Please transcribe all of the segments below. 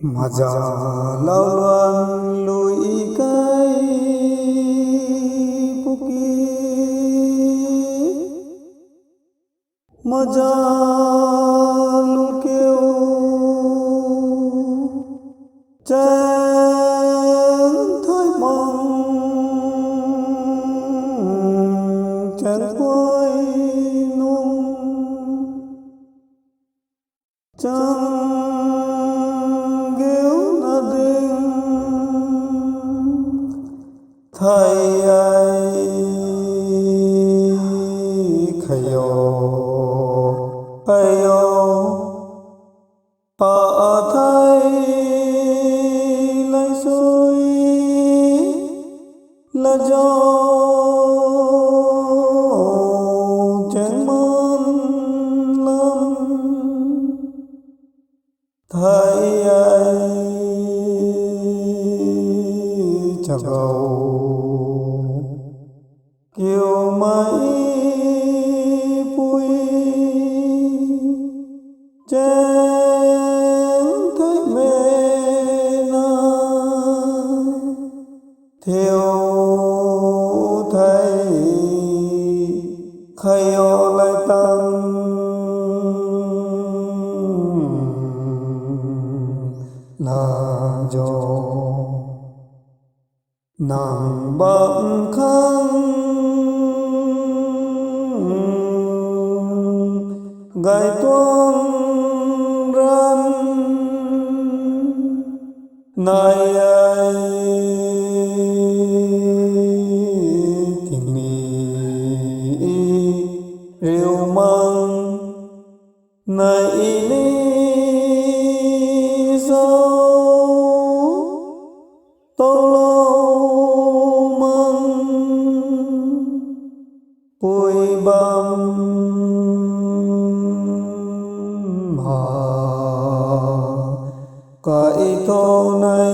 Maja lao loan lui kai puki Maja lu kêu chén thái mong chén quay nung thầy ai khayo ayo thầy lại xuôi là do chén món lắm thầy ai chào cầu kiều mãi vui chén thấy mê na theo thầy khayo lại tăng là do nàng bận khăn gai tuang ran nai ai tình ni rêu mang nai ni sao tao lâu mang bụi bặm cái thô này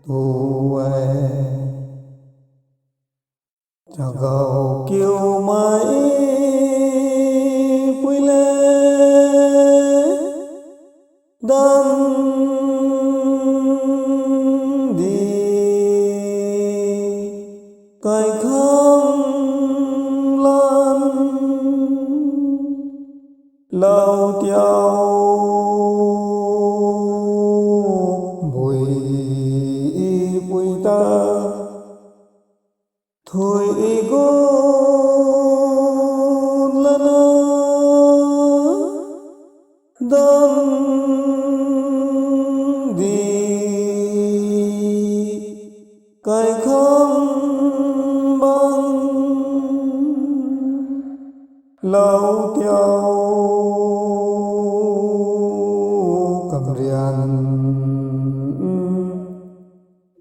tu chào cầu kêu mãi quy lê đan đi cái khăn lan lao tiêu bụi bụi ta thôi gôn lana dan đi cái khăn băng lao tiêu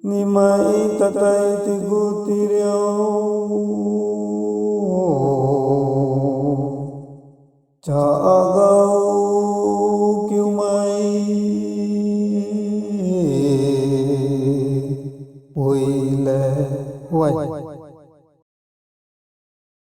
ni mai tatai tigu tireo cha agao kêu mai ui le huai